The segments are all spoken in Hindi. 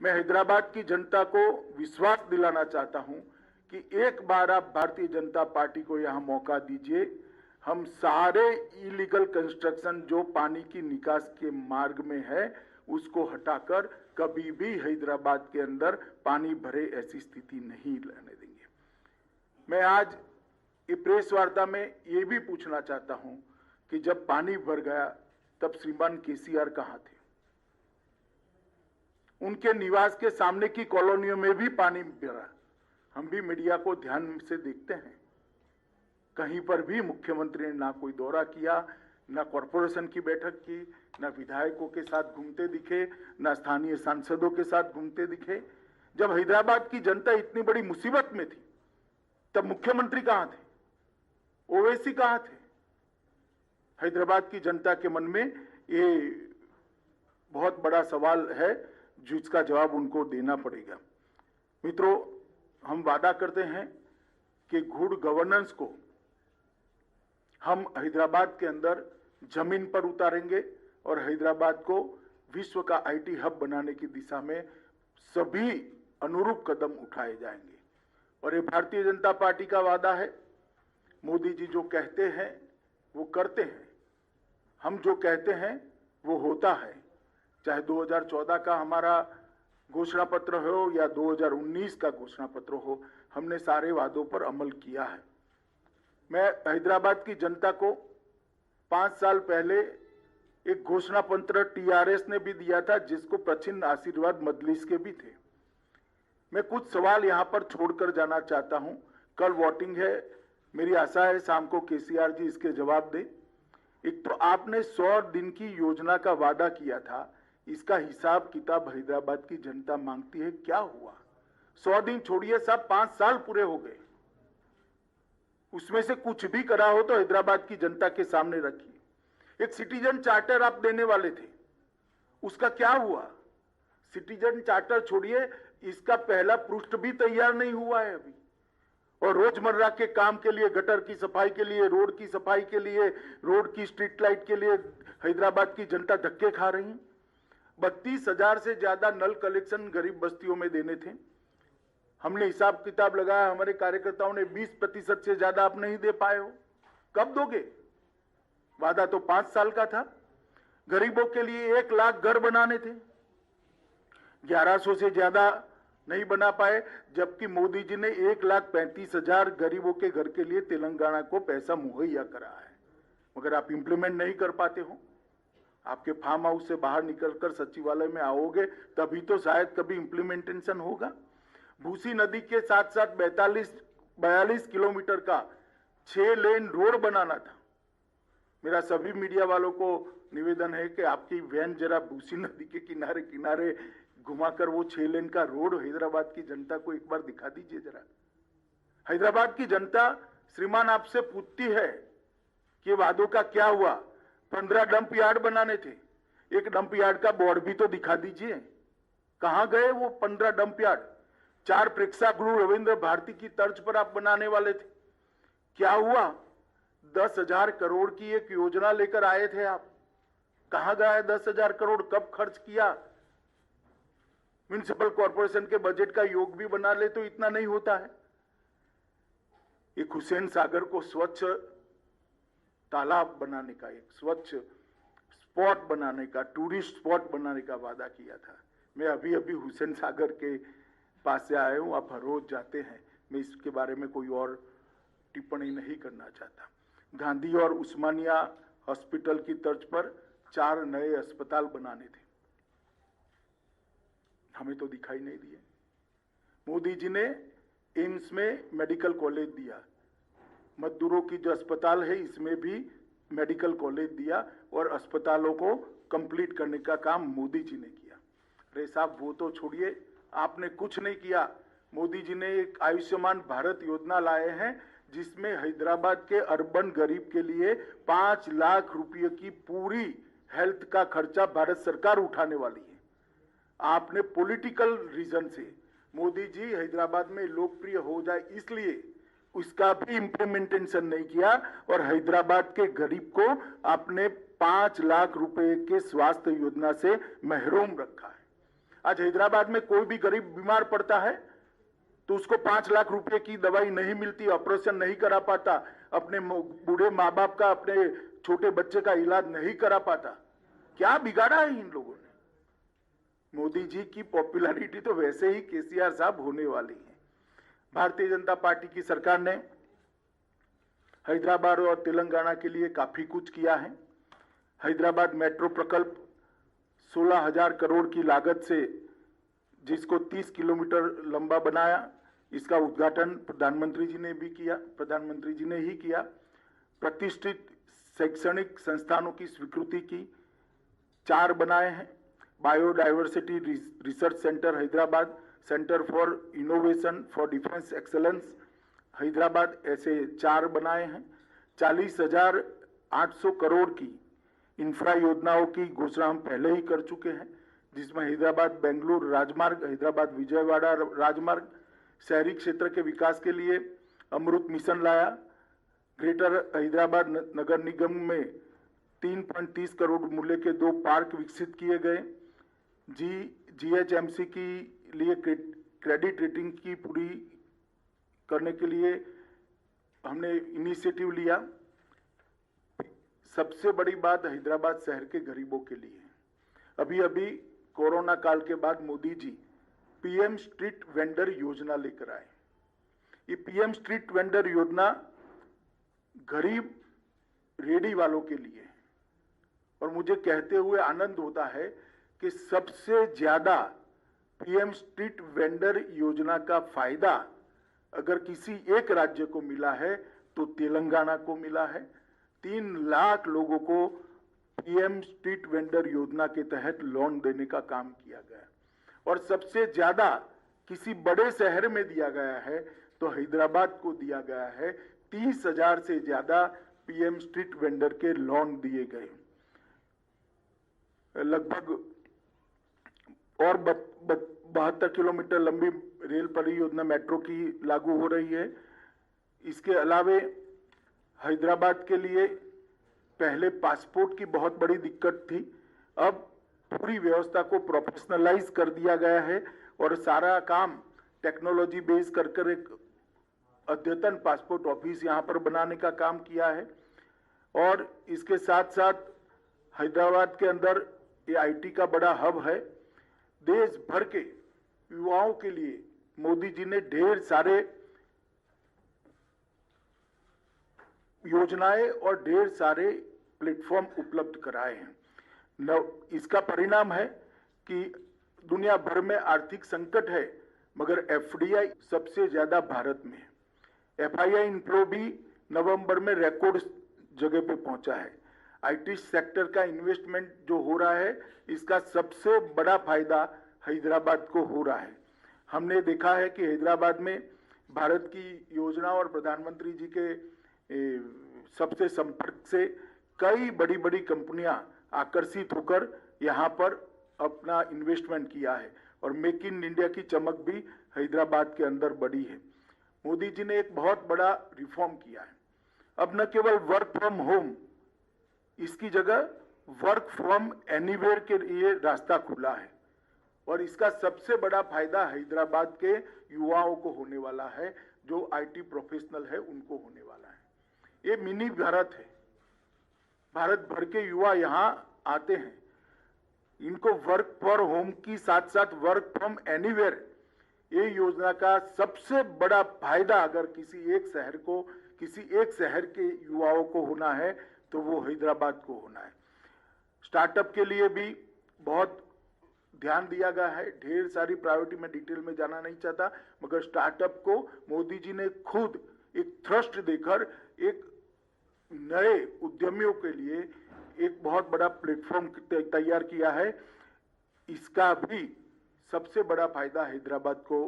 मैं हैदराबाद की जनता को विश्वास दिलाना चाहता हूं कि एक बार आप भारतीय जनता पार्टी को यहां मौका दीजिए। हम सारे इलीगल कंस्ट्रक्शन जो पानी की निकास के मार्ग में है उसको हटाकर कभी भी हैदराबाद के अंदर पानी भरे ऐसी स्थिति नहीं रहने देंगे। मैं आज ये प्रेस वार्ता में ये भी पूछना चाहता हूं कि जब पानी भर गया तब श्रीमान केसीआर कहां थे? उनके निवास के सामने की कॉलोनियों में भी पानी भरा। हम भी मीडिया को ध्यान से देखते हैं, कहीं पर भी मुख्यमंत्री ने ना कोई दौरा किया, ना कॉरपोरेशन की बैठक की, ना विधायकों के साथ घूमते दिखे, ना स्थानीय सांसदों के साथ घूमते दिखे। जब हैदराबाद की जनता इतनी बड़ी मुसीबत में थी तब मुख्यमंत्री कहां थे? ओवैसी कहां थे? हैदराबाद की जनता के मन में ये बहुत बड़ा सवाल है जिसका जवाब उनको देना पड़ेगा। मित्रों, हम वादा करते हैं कि गुड गवर्नेंस को हम हैदराबाद के अंदर जमीन पर उतारेंगे और हैदराबाद को विश्व का आईटी हब बनाने की दिशा में सभी अनुरूप कदम उठाए जाएंगे। और ये भारतीय जनता पार्टी का वादा है। मोदी जी जो कहते हैं वो करते हैं, हम जो कहते हैं वो होता है। चाहे 2014 का हमारा घोषणा पत्र हो या 2019 का घोषणा पत्र हो, हमने सारे वादों पर अमल किया है। मैं हैदराबाद की जनता को 5 साल पहले एक घोषणा पत्र टीआरएस ने भी दिया था जिसको प्रचिन्न आशीर्वाद मजलिस के भी थे। मैं कुछ सवाल यहां पर छोड़कर जाना चाहता हूं। कल वोटिंग है, मेरी आशा है शाम को केसीआर जी इसके जवाब दें। एक तो आपने 100 दिन की योजना का वादा किया था, इसका हिसाब किताब हैदराबाद की जनता मांगती है। क्या हुआ? 100 दिन छोड़िए साहब, 5 साल पूरे हो गए। उसमें से कुछ भी करा हो तो हैदराबाद की जनता के सामने रखिए। एक सिटीजन चार्टर आप देने वाले थे, उसका क्या हुआ? सिटीजन चार्टर छोड़िए, इसका पहला पृष्ठ भी तैयार नहीं हुआ है अभी। और रोजमर्रा के काम के लिए, गटर की सफाई के लिए, रोड की सफाई के लिए, रोड की स्ट्रीट लाइट के लिए हैदराबाद की जनता धक्के खा रही है। 32,000 से ज्यादा नल कलेक्शन गरीब बस्तियों में देने थे। हमने हिसाब किताब लगाया, हमारे कार्यकर्ताओं ने 20% से ज्यादा आप नहीं दे पाए हो। कब दोगे? वादा तो 5 साल का था। गरीबों के लिए 1 लाख घर बनाने थे, 1100 से ज्यादा नहीं बना पाए, जबकि मोदी जी ने 1,35,000 गरीबों के घर के लिए तेलंगाना को पैसा मुहैया करा है, मगर आप इंप्लीमेंट नहीं कर पाते हो। आपके फार्म हाउस से बाहर निकलकर सचिवालय में आओगे तभी तो शायद कभी इंप्लीमेंटेशन होगा। भूसी नदी के साथ साथ 42 किलोमीटर का 6 लेन रोड बनाना था। मेरा सभी मीडिया वालों को निवेदन है कि आपकी वैन जरा भूसी नदी के किनारे किनारे घुमाकर वो 6 लेन का रोड हैदराबाद की जनता को एक बार दिखा दीजिए जरा। हैदराबाद की जनता श्रीमान आपसे पूछती है कि वादों का क्या हुआ? 15 डंप यार्ड बनाने थे, एक डंप यार्ड का बोर्ड भी तो दिखा दीजिए। कहां गए वो 15 डंप यार्ड? 4 प्रेक्षागृह रविंद्र भारती की तर्ज पर आप बनाने वाले थे, क्या हुआ? 10,000 करोड़ की एक योजना लेकर आए थे आप, कहां गया 10,000 करोड़? कब खर्च किया? म्युनिसिपल कॉर्पोरेशन के बजट का योग भी बना ले तो इतना नहीं होता है। एक हुसैन सागर को स्वच्छ तालाब बनाने का, एक स्वच्छ स्पॉट बनाने का, टूरिस्ट स्पॉट बनाने का वादा किया था। मैं अभी अभी हुसैन सागर के पास से आया हूं, आप हर रोज जाते हैं, मैं इसके बारे में कोई और टिप्पणी नहीं करना चाहता। गांधी और उस्मानिया हॉस्पिटल की तर्ज पर 4 नए अस्पताल बनाने थे, हमें तो दिखाई नहीं दिए। मोदी जी ने एम्स में मेडिकल कॉलेज दिया, मजदूरों की जो अस्पताल है इसमें भी मेडिकल कॉलेज दिया और अस्पतालों को कंप्लीट करने का काम मोदी जी ने किया। अरे साहब, वो तो छोड़िए, आपने कुछ नहीं किया। मोदी जी ने एक आयुष्मान भारत योजना लाए हैं जिसमें हैदराबाद के अर्बन गरीब के लिए 5 लाख रुपए की पूरी हेल्थ का खर्चा भारत सरकार उठाने वाली है। आपने पॉलिटिकल रीजन से मोदी जी हैदराबाद में लोकप्रिय हो जाए इसलिए उसका भी इंप्लीमेंटेशन नहीं किया और हैदराबाद के गरीब को आपने 5 लाख रुपए के स्वास्थ्य योजना से महरूम रखा है। आज हैदराबाद में कोई भी गरीब बीमार पड़ता है तो उसको 5 लाख रुपए की दवाई नहीं मिलती, ऑपरेशन नहीं करा पाता, अपने बूढ़े माँ बाप का, अपने छोटे बच्चे का इलाज नहीं करा पाता। क्या बिगाड़ा है इन लोगों ने? मोदी जी की पॉपुलैरिटी तो वैसे ही केसीआर साहब होने वाली है। भारतीय जनता पार्टी की सरकार ने हैदराबाद और तेलंगाना के लिए काफी कुछ किया है। हैदराबाद मेट्रो प्रकल्प 16,000 करोड़ की लागत से, जिसको 30 किलोमीटर लंबा बनाया, इसका उद्घाटन प्रधानमंत्री जी ने ही किया। प्रतिष्ठित शैक्षणिक संस्थानों की स्वीकृति की 4 बनाए हैं। Biodiversity research centre Hyderabad, centre for innovation for defence excellence Hyderabad, ऐसे 4 बनाए हैं। 40,800 करोड़ की इंफ्रा योजनाओं की घोषणा हम पहले ही कर चुके हैं, जिसमें हैदराबाद बेंगलुरु राजमार्ग, हैदराबाद विजयवाड़ा राजमार्ग, शहरी क्षेत्र के विकास के लिए अमृत मिशन लाया। ग्रेटर हैदराबाद नगर निगम में 3.30 करोड़ मूल्य के 2 पार्क विकसित किए गए। जीएचएमसी की लिए क्रेडिट रेटिंग की पूरी करने के लिए हमने इनिशिएटिव लिया। सबसे बड़ी बात हैदराबाद शहर के गरीबों के लिए, अभी अभी कोरोना काल के बाद Modi ji PM street vendor योजना लेकर आए। ये पीएम स्ट्रीट वेंडर योजना गरीब रेडी वालों के लिए है, और मुझे कहते हुए आनंद होता है कि सबसे ज्यादा पीएम स्ट्रीट वेंडर योजना का फायदा अगर किसी एक राज्य को मिला है तो तेलंगाना को मिला है। 3 लाख लोगों को पीएम स्ट्रीट वेंडर योजना के तहत लोन देने का काम किया गया, और सबसे ज्यादा किसी बड़े शहर में दिया गया है तो हैदराबाद को दिया गया है। 30,000 से ज्यादा पीएम स्ट्रीट वेंडर के लोन दिए गए। लगभग और 72 किलोमीटर लंबी रेल परियोजना मेट्रो की लागू हो रही है। इसके अलावे हैदराबाद के लिए पहले पासपोर्ट की बहुत बड़ी दिक्कत थी, अब पूरी व्यवस्था को प्रोफेशनलाइज कर दिया गया है और सारा काम टेक्नोलॉजी बेस कर एक अद्यतन पासपोर्ट ऑफिस यहां पर बनाने का काम किया है। और इसके साथ साथ हैदराबाद के अंदर ये आईटी का बड़ा हब है। देश भर के युवाओं के लिए मोदी जी ने ढेर सारे योजनाएं और ढेर सारे प्लेटफॉर्म उपलब्ध कराए हैं। इसका परिणाम है कि दुनिया भर में आर्थिक संकट है, मगर एफडीआई सबसे ज्यादा भारत में है। एफआईआई इनफ्लो भी नवंबर में रिकॉर्ड जगह पे पहुंचा है। आईटी सेक्टर का इन्वेस्टमेंट जो हो रहा है, इसका सबसे बड़ा फायदा हैदराबाद को हो रहा है। हमने देखा है कि हैदराबाद में भारत की योजना और प्रधानमंत्री जी के सबसे संपर्क से कई बड़ी बड़ी कंपनियां आकर्षित होकर यहां पर अपना इन्वेस्टमेंट किया है, और मेक इन इंडिया की चमक भी हैदराबाद के अंदर बढ़ी है। मोदी जी ने एक बहुत बड़ा रिफॉर्म किया है। अब न केवल वर्क फ्रॉम होम, इसकी जगह वर्क फ्रॉम एनीवेयर के लिए रास्ता खुला है, और इसका सबसे बड़ा फायदा हैदराबाद के युवाओं को होने वाला है, जो आईटी प्रोफेशनल है उनको होने वाला है। ये मिनी भारत है। भारत भर के युवा यहां आते हैं, इनको वर्क फॉर होम की साथ साथ वर्क फ्रॉम एनीवेयर, ये योजना का सबसे बड़ा फायदा अगर किसी एक शहर के युवाओं को होना है तो वो हैदराबाद को होना है। स्टार्टअप के लिए भी बहुत ध्यान दिया गया है। ढेर सारी प्रायोरिटी में डिटेल में जाना नहीं चाहता, मगर स्टार्टअप को मोदी जी ने खुद एक थ्रस्ट देकर एक नए उद्यमियों के लिए एक बहुत बड़ा प्लेटफॉर्म तैयार किया है। इसका भी सबसे बड़ा फायदा हैदराबाद को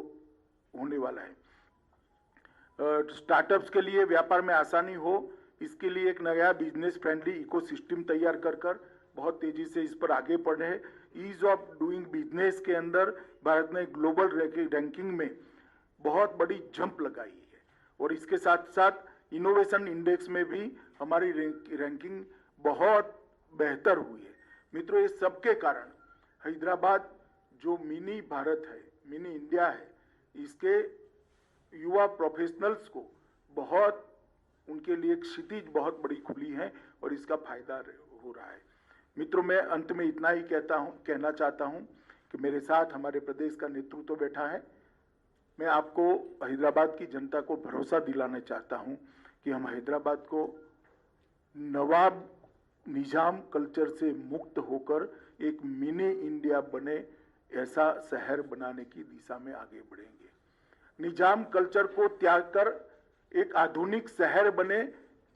होने वाला है। स्टार्टअप्स के लिए व्यापार में आसानी हो, इसके लिए एक नया बिजनेस फ्रेंडली इकोसिस्टम तैयार कर बहुत तेजी से इस पर आगे बढ़े हैं। ईज ऑफ डूइंग बिजनेस के अंदर भारत ने ग्लोबल रैंकिंग में बहुत बड़ी जंप लगाई है, और इसके साथ साथ इनोवेशन इंडेक्स में भी हमारी रैंकिंग बहुत बेहतर हुई है। मित्रों, ये सबके कारण हैदराबाद जो मिनी भारत है, मिनी इंडिया है, इसके युवा प्रोफेशनल्स को बहुत, उनके लिए एक क्षितिज बहुत बड़ी खुली है और इसका फायदा हो रहा है। मित्रों, मैं अंत में इतना ही कहना चाहता हूं कि मेरे साथ हमारे प्रदेश का नेतृत्व बैठा है। मैं आपको हैदराबाद की जनता को भरोसा दिलाना चाहता हूं कि हम हैदराबाद को नवाब निजाम कल्चर से मुक्त होकर एक मिनी इंडिया बने ऐसा शहर बनाने की दिशा में आगे बढ़ेंगे। निजाम कल्चर को त्याग कर एक आधुनिक शहर बने,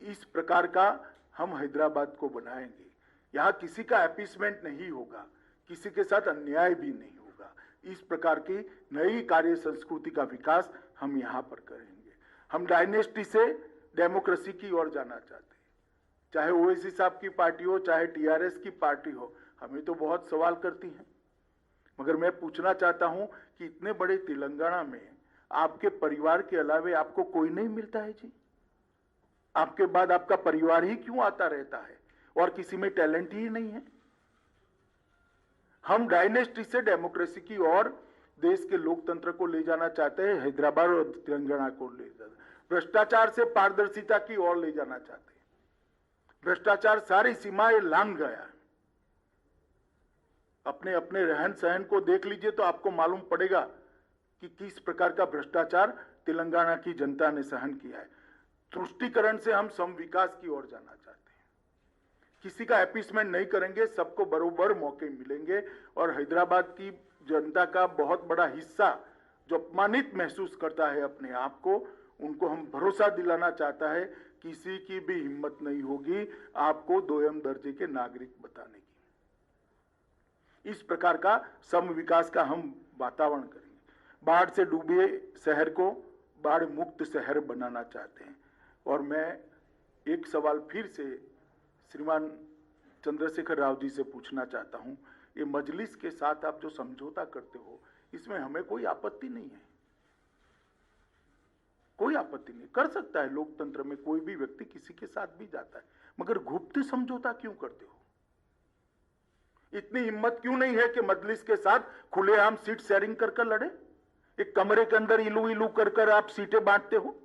इस प्रकार का हम हैदराबाद को बनाएंगे। यहाँ किसी का अपीसमेंट नहीं होगा, किसी के साथ अन्याय भी नहीं होगा। इस प्रकार की नई कार्य संस्कृति का विकास हम यहाँ पर करेंगे। हम डायनेस्टी से डेमोक्रेसी की ओर जाना चाहते हैं। चाहे ओवैसी साहब की पार्टी हो, चाहे टीआरएस की पार्टी हो, हमें तो बहुत सवाल करती हैं, मगर मैं पूछना चाहता हूं कि इतने बड़े तेलंगाना में आपके परिवार के अलावे आपको कोई नहीं मिलता है जी? आपके बाद आपका परिवार ही क्यों आता रहता है और किसी में टैलेंट ही नहीं है? हम डायनेस्टी से डेमोक्रेसी की ओर देश के लोकतंत्र को ले जाना चाहते हैं, हैदराबाद और तेलंगाना को ले जाना, भ्रष्टाचार से पारदर्शिता की ओर ले जाना चाहते हैं। भ्रष्टाचार सारी सीमाएं लांघ गया है। अपने अपने रहन सहन को देख लीजिए तो आपको मालूम पड़ेगा कि किस प्रकार का भ्रष्टाचार तेलंगाना की जनता ने सहन किया है। तुष्टीकरण से हम सम विकास की ओर जाना चाहते हैं। किसी का अपीसमेंट नहीं करेंगे, सबको बरोबर मौके मिलेंगे और हैदराबाद की जनता का बहुत बड़ा हिस्सा जो अपमानित महसूस करता है अपने आप को, उनको हम भरोसा दिलाना चाहता है किसी की भी हिम्मत नहीं होगी आपको दोयम दर्जे के नागरिक बताने की। इस प्रकार का सम विकास का हम वातावरण करेंगे। बाढ़ से डूबे शहर को बाढ़ मुक्त शहर बनाना चाहते हैं। और मैं एक सवाल फिर से श्रीमान चंद्रशेखर राव जी से पूछना चाहता हूं, ये मजलिस के साथ आप जो समझौता करते हो, इसमें हमें कोई आपत्ति नहीं है, कोई आपत्ति नहीं, कर सकता है। लोकतंत्र में कोई भी व्यक्ति किसी के साथ भी जाता है, मगर गुप्त समझौता क्यों करते हो? इतनी हिम्मत क्यों नहीं है कि मजलिस के साथ खुलेआम सीट शेयरिंग कर लड़े? एक कमरे के अंदर इलू इलू कर आप सीटें बांटते हो।